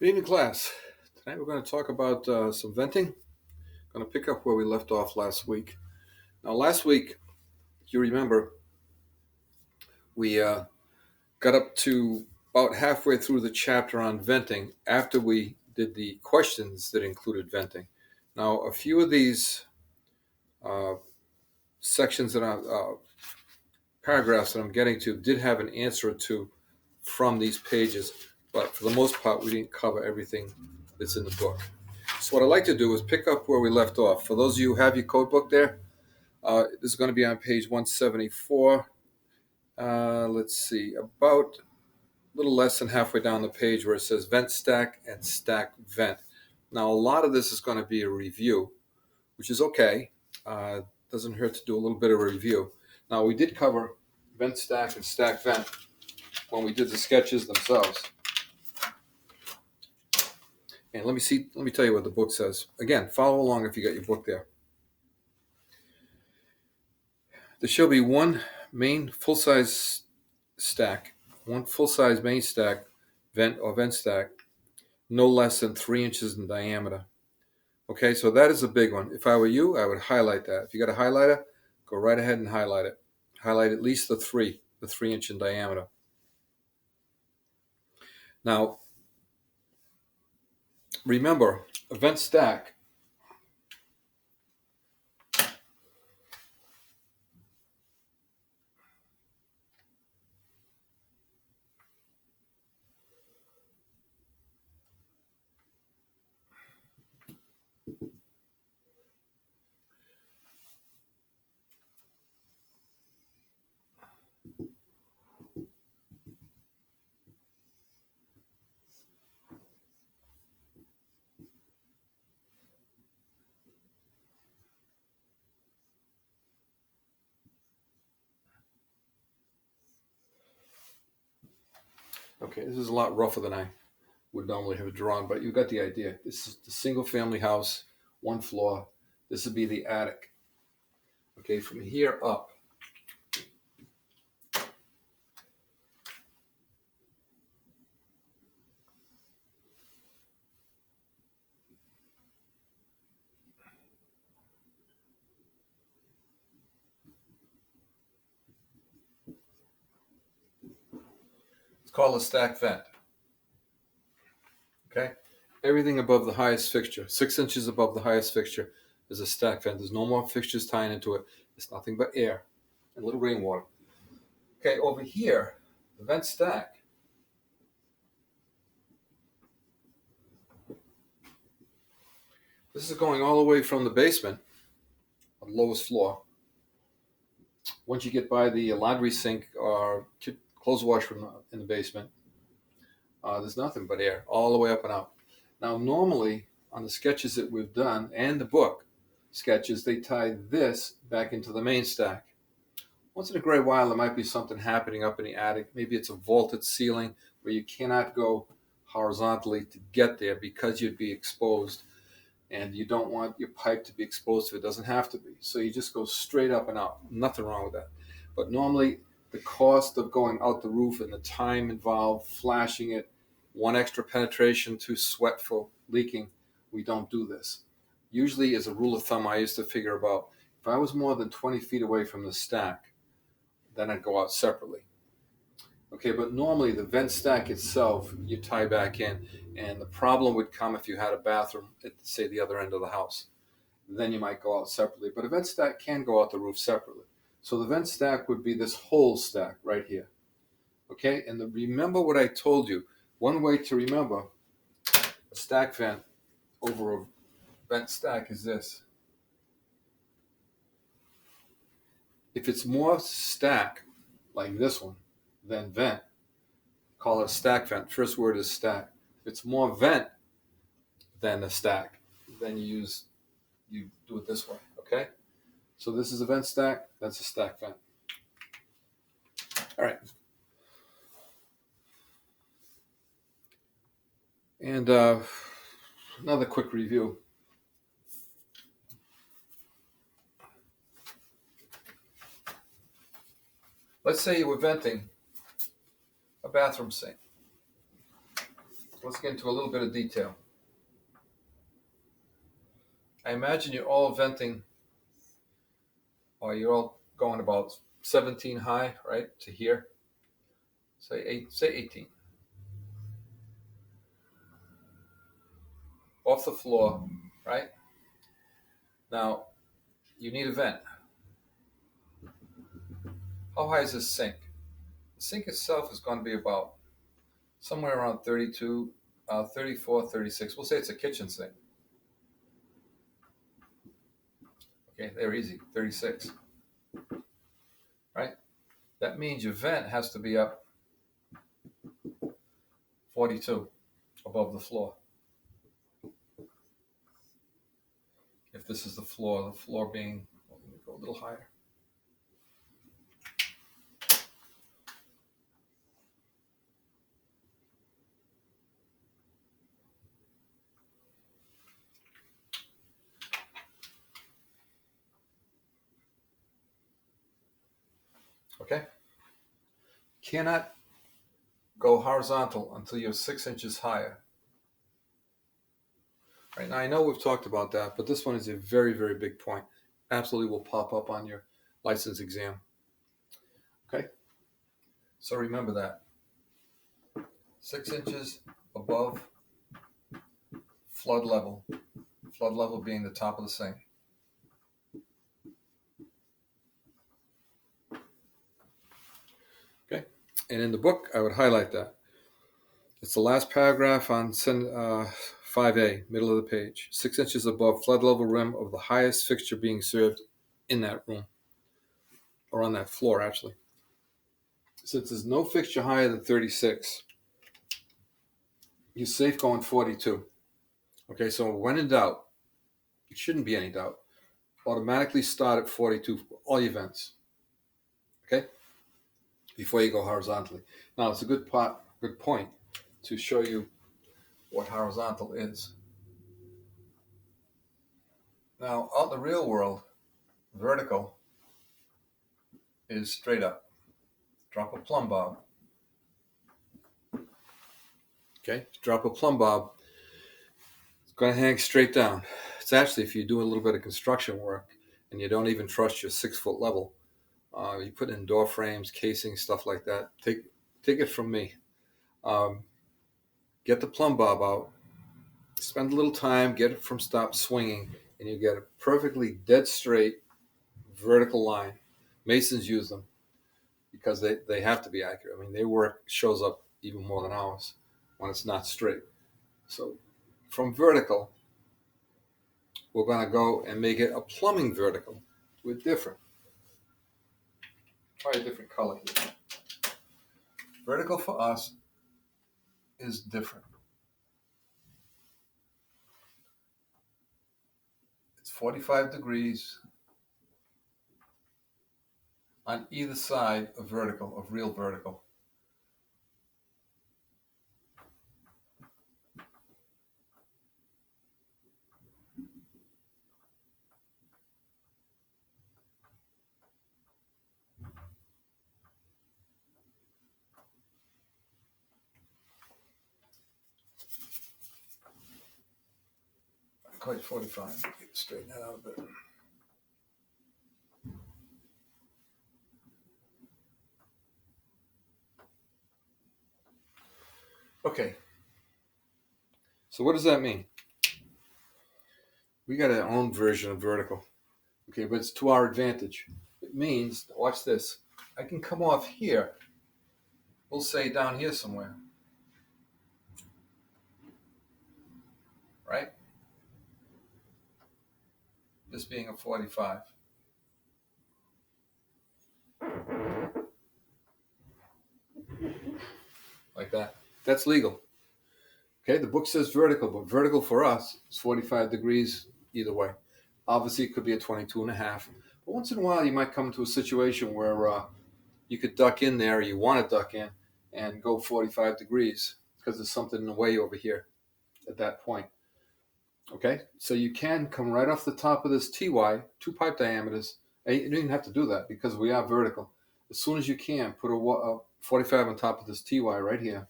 Good evening, class. Tonight we're going to talk about some venting. Going to pick up where we left off last week. Now, last week, if you remember, we got up to about halfway through the chapter on venting after we did the questions that included venting. Now, a few of these uh, sections that paragraphs that I'm getting to did have an answer or two from these pages, but for the most part, we didn't cover everything that's in the book. So what I'd like to do is pick up where we left off. For those of you who have your code book there, this is going to be on page 174. Let's see, about a little less than halfway down the page where it says vent stack and stack vent. Now, a lot of this is going to be a review, which is okay. Doesn't hurt to do a little bit of a review. Now, we did cover vent stack and stack vent when we did the sketches themselves. And let me tell you what the book says. Again, follow along if you got your book there. There shall be one main full-size stack, one full-size main stack, vent or vent stack, no less than 3 inches in diameter. Okay, so that is a big one. If I were you, I would highlight that. If you got a highlighter, go right ahead and highlight it. Highlight at least the 3 inch in diameter. Now, remember, a vent stack Okay, this is a lot rougher than I would normally have drawn, but you got the idea. This is the single family house, one floor. This would be the attic. Okay, from here up. It's called a stack vent. Okay, everything above the highest fixture, 6 inches above the highest fixture, is a stack vent. There's no more fixtures tying into it. It's nothing but air and a little rainwater. Okay, over here, the vent stack. This is going all the way from the basement, on the lowest floor. Once you get by the laundry sink or clothes washroom in the basement, there's nothing but air all the way up and out. Now, normally on the sketches that we've done and the book sketches, they tie this back into the main stack. Once in a great while, there might be something happening up in the attic. Maybe it's a vaulted ceiling where you cannot go horizontally to get there because you'd be exposed, and you don't want your pipe to be exposed to it. It doesn't have to be. So you just go straight up and out. Nothing wrong with that. But normally, the cost of going out the roof and the time involved, flashing it, one extra penetration, too sweatful, leaking, we don't do this. Usually, as a rule of thumb, I used to figure about if I was more than 20 feet away from the stack, then I'd go out separately. Okay, but normally the vent stack itself, you tie back in, and the problem would come if you had a bathroom at, say, the other end of the house. Then you might go out separately, but a vent stack can go out the roof separately. So the vent stack would be this whole stack right here. Okay, and remember what I told you. One way to remember a stack vent over a vent stack is this. If it's more stack, like this one, than vent, call it a stack vent. First word is stack. If it's more vent than a stack, then you do it this way, okay? So this is a vent stack, that's a stack vent. All right. And another quick review. Let's say you were venting a bathroom sink. let's get into a little bit of detail. I imagine you're all venting, or you're all going about 17 high, right, to here. Say 18. Off the floor, right? Now, you need a vent. How high is this sink? The sink itself is going to be about somewhere around 32, 34, 36. We'll say it's a kitchen sink. Okay, they're easy, 36. Right? That means your vent has to be up 42 above the floor. If this is the floor being, let me go a little higher. Okay? Cannot go horizontal until you're 6 inches higher. Right, now I know we've talked about that, but this one is a very, very big point. Absolutely will pop up on your license exam. Okay? So remember that. 6 inches above flood level being the top of the sink. Okay? And in the book, I would highlight that. It's the last paragraph on 5A, middle of the page. 6 inches above flood level rim of the highest fixture being served in that room, or on that floor, actually. Since there's no fixture higher than 36, you're safe going 42. Okay, so when in doubt, it shouldn't be any doubt, automatically start at 42 for all your vents. Okay? Before you go horizontally. Now, it's a good point to show you what horizontal is. Now, out in the real world, vertical is straight up. Drop a plumb bob. Okay, drop a plumb bob. It's going to hang straight down. It's actually, if you do a little bit of construction work and you don't even trust your 6 foot level, you put in door frames, casing, stuff like that. Take it from me. Get the plumb bob out. Spend a little time, get it from stop swinging, and you get a perfectly dead straight vertical line. Masons use them because they have to be accurate. I mean, their work shows up even more than ours when it's not straight. So from vertical, we're going to go and make it a plumbing vertical. We're different. Try a different color here. Vertical for us is different. It's 45 degrees on either side of vertical, of real vertical. Quite 45. Straighten that out a bit. Okay. So what does that mean? We got our own version of vertical. Okay, but it's to our advantage. It means, watch this. I can come off here. We'll say down here somewhere. Right? This being a 45. Like that. That's legal. Okay, the book says vertical, but vertical for us is 45 degrees either way. Obviously, it could be a 22 and a half. But once in a while, you might come to a situation where you could duck in there, you want to duck in, and go 45 degrees because there's something in the way over here at that point. Okay, so you can come right off the top of this TY, 2 pipe diameters. And you don't even have to do that because we are vertical. As soon as you can, put a 45 on top of this TY right here.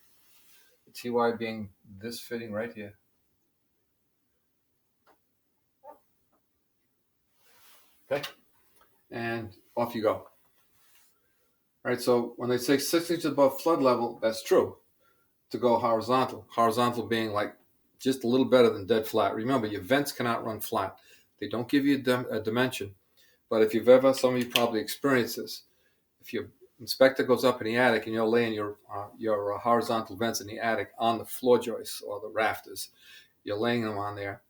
TY being this fitting right here. Okay, and off you go. All right, so when they say 6 inches above flood level, that's true. To go horizontal, horizontal being like just a little better than dead flat. Remember, your vents cannot run flat. They don't give you a dimension. But if you've ever, some of you probably experienced this, if your inspector goes up in the attic and you're laying your horizontal vents in the attic on the floor joists or the rafters, you're laying them on there,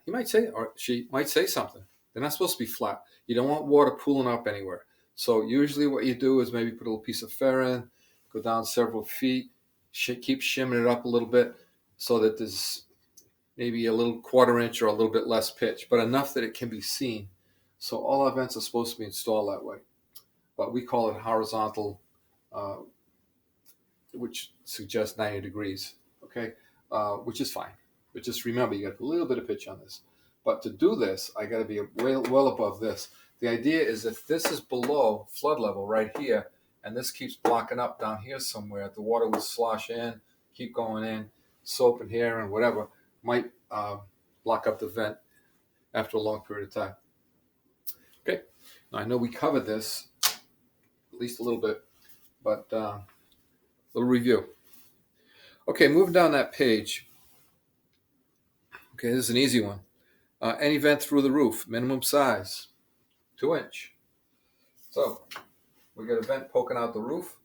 he might say, or she might say something. They're not supposed to be flat. You don't want water pooling up anywhere. So usually what you do is maybe put a little piece of ferrin, go down several feet, keep shimming it up a little bit so that there's maybe a little 1/4 inch or a little bit less pitch, but enough that it can be seen. So all our vents are supposed to be installed that way. But we call it horizontal, which suggests 90 degrees, okay, which is fine. But just remember, you got to put a little bit of pitch on this. But to do this, I got to be well above this. The idea is if this is below flood level right here, and this keeps blocking up down here somewhere, the water will slosh in, keep going in, soap in here and whatever, might block up the vent after a long period of time. Okay, now I know we covered this at least a little bit, but little review. Okay, moving down that page. Okay, this is an easy one. Any vent through the roof, minimum size, 2 inch. So we got a vent poking out the roof.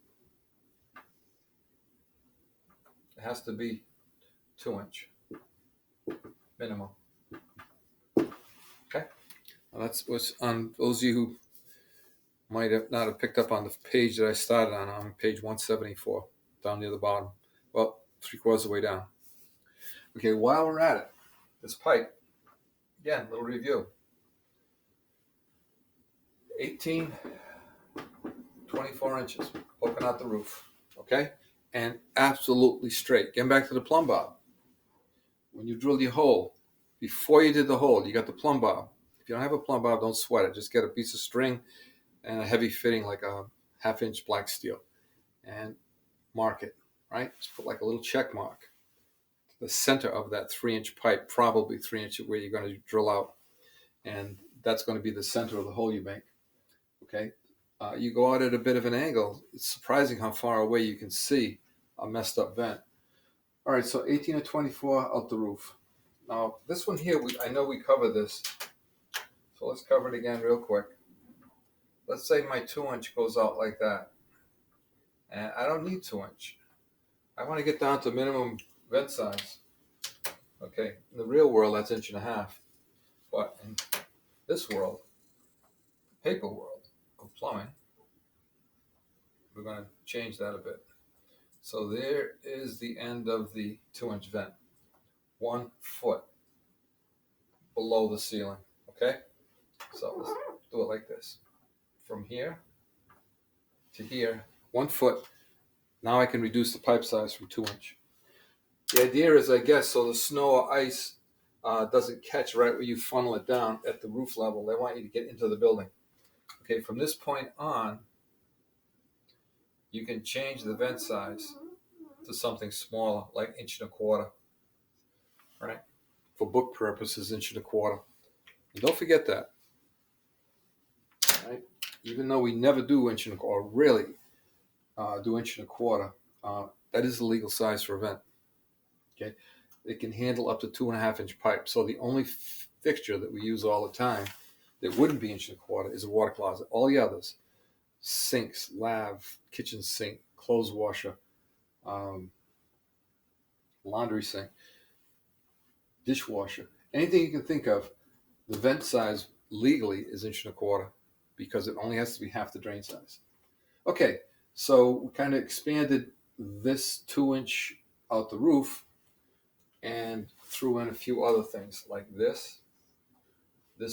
It has to be 2 inch minimum. Okay, now that's what's on those of you who might have not have picked up on the page that I started on page 174, down near the bottom. Well, 3/4 of the way down. Okay, while we're at it, this pipe, again, little review. 18, 24 inches poking out the roof, okay? And absolutely straight. Getting back to the plumb bob. When you drill your hole, before you did the hole, you got the plumb bob. If you don't have a plumb bob, don't sweat it. Just get a piece of string and a heavy fitting like a 1/2 inch black steel and mark it, right? Just put like a little check mark to the center of that 3-inch pipe, probably 3 inches where you're going to drill out. And that's going to be the center of the hole you make, okay? You go out at a bit of an angle. It's surprising how far away you can see a messed up vent. All right, so 18 or 24 out the roof. Now, this one here, I know we covered this. So let's cover it again real quick. Let's say my 2-inch goes out like that. And I don't need 2-inch. I want to get down to minimum vent size. Okay, in the real world, that's 1.5 inches. But in this world, paper world of plumbing, we're going to change that a bit. So there is the end of the 2-inch vent, 1 foot below the ceiling. Okay, so let's do it like this. From here to here, 1 foot. Now I can reduce the pipe size from 2-inch. The idea is, I guess, so the snow or ice doesn't catch right where you funnel it down at the roof level. They want you to get into the building. Okay, from this point on, you can change the vent size to something smaller, like 1.25 inches, right? For book purposes, 1.25 inches. And don't forget that, right? Even though we never do 1.25 inches, or really do 1.25 inches, that is the legal size for a vent. Okay, it can handle up to 2.5-inch pipe. So the only fixture that we use all the time that wouldn't be 1.25 inches is a water closet. All the others, sinks, lav, kitchen sink, clothes washer, laundry sink, dishwasher, anything you can think of, the vent size legally is 1.25 inches because it only has to be half the drain size. Okay, so we kind of expanded this 2-inch out the roof and threw in a few other things like this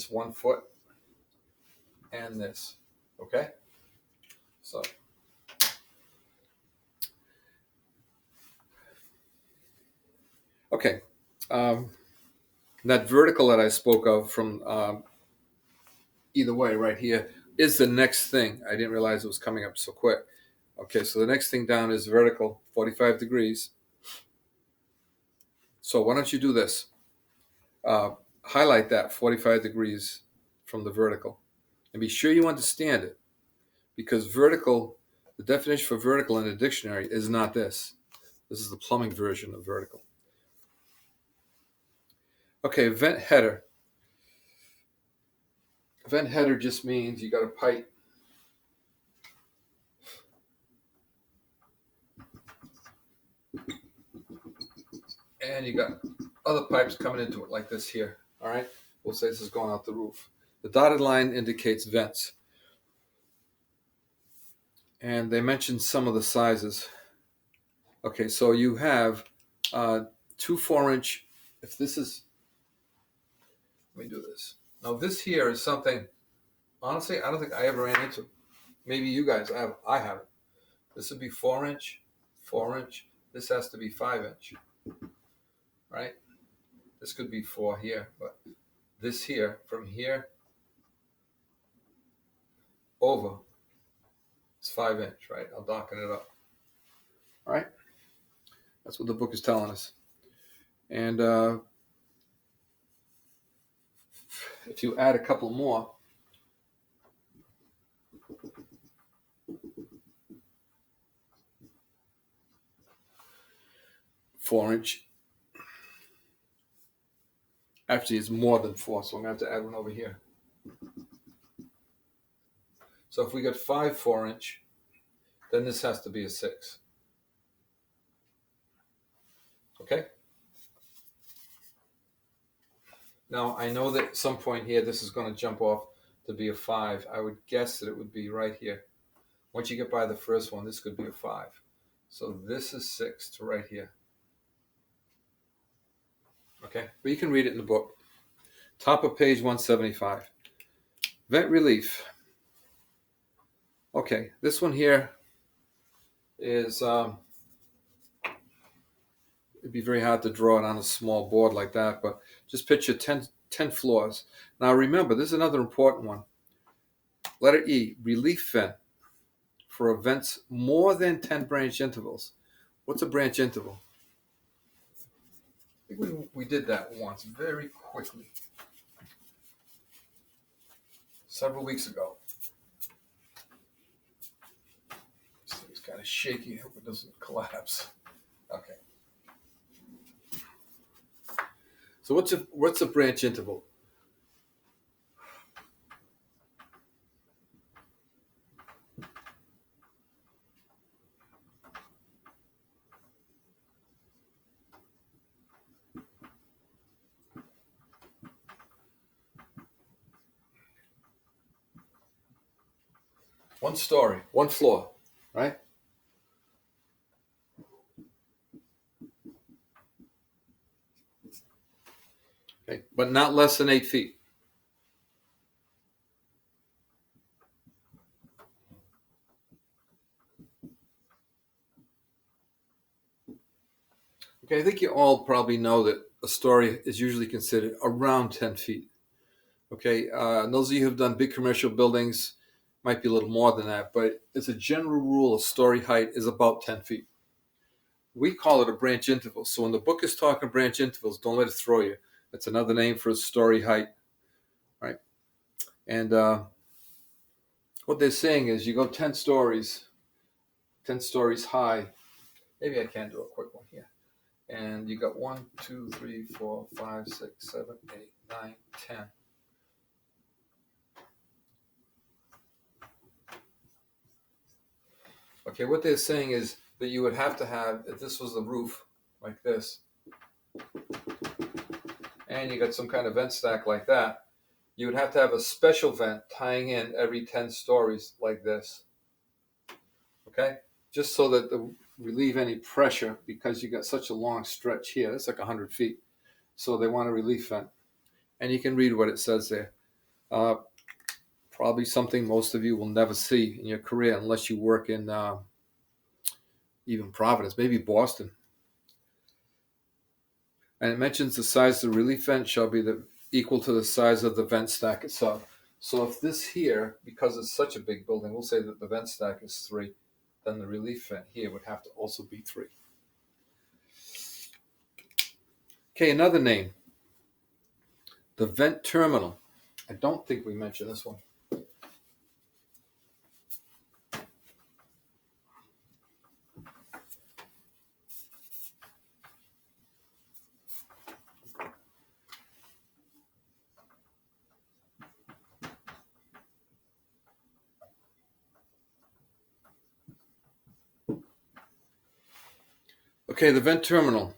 1 foot, and this. Okay, so okay, that vertical that I spoke of from either way right here is the next thing. I didn't realize it was coming up so quick. Okay, so the next thing down is vertical, 45 degrees. So why don't you do this? Highlight that 45 degrees from the vertical, and be sure you understand it, because vertical, the definition for vertical in the dictionary is not this. This is the plumbing version of vertical. Okay, vent header. Vent header just means you got a pipe and you got other pipes coming into it like this here. All right, we'll say this is going out the roof. The dotted line indicates vents, and they mentioned some of the sizes. Okay, so you have 2 4-inch. If this is, let me do this. Now this here is something. Honestly, I don't think I ever ran into. Maybe you guys have. I haven't. This would be 4-inch, 4-inch. This has to be 5-inch, right? This could be 4 here, but this here, from here over, it's 5-inch, right? I'll darken it up. All right? That's what the book is telling us. And if you add a couple more, four-inch. Actually, it's more than 4, so I'm going to have to add one over here. So if we got 5 4-inch, then this has to be a 6. Okay? Now, I know that at some point here, this is going to jump off to be a 5. I would guess that it would be right here. Once you get by the first one, this could be a 5. So this is 6 to right here. Okay? But you can read it in the book. Top of page 175. Vent relief. Okay, this one here is, it'd be very hard to draw it on a small board like that, but just picture 10 floors. Now remember, this is another important one. Letter E, relief vent for vents more than 10 branch intervals. What's a branch interval? I think we did that once very quickly, several weeks ago. This thing's kind of shaky. I hope it doesn't collapse. Okay. So what's a branch interval? One story, one floor, right? Okay, but not less than 8 feet. Okay, I think you all probably know that a story is usually considered around 10 feet. Okay, those of you who have done big commercial buildings might be a little more than that, but as a general rule, a story height is about 10 feet. We call it a branch interval. So when the book is talking branch intervals, don't let it throw you. That's another name for a story height, right? And what they're saying is you go 10 stories high. Maybe I can do a quick one here. And you got 1, 2, 3, 4, 5, 6, 7, 8, 9, 10. Okay, what they're saying is that you would have to have, if this was the roof like this, and you got some kind of vent stack like that, you would have to have a special vent tying in every 10 stories like this. Okay? Just so that to relieve any pressure, because you got such a long stretch here. That's like 100 feet. So they want a relief vent. And you can read what it says there. Probably something most of you will never see in your career unless you work in even Providence, maybe Boston. And it mentions the size of the relief vent shall be equal to the size of the vent stack itself. So if this here, because it's such a big building, we'll say that the vent stack is 3, then the relief vent here would have to also be 3. Okay, another name, the vent terminal. I don't think we mentioned this one. Okay, the vent terminal.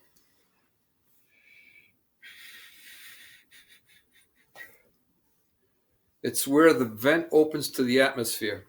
It's where the vent opens to the atmosphere.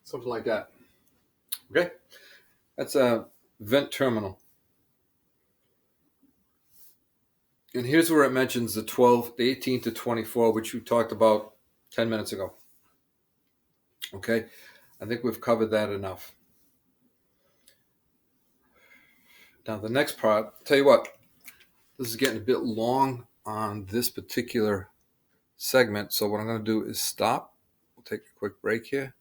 Something like that. Okay, that's a vent terminal. And here's where it mentions the 12, the 18 to 24, which we talked about 10 minutes ago. Okay, I think we've covered that enough. Now the next part, I'll tell you what, this is getting a bit long on this particular segment. So what I'm going to do is stop. We'll take a quick break here.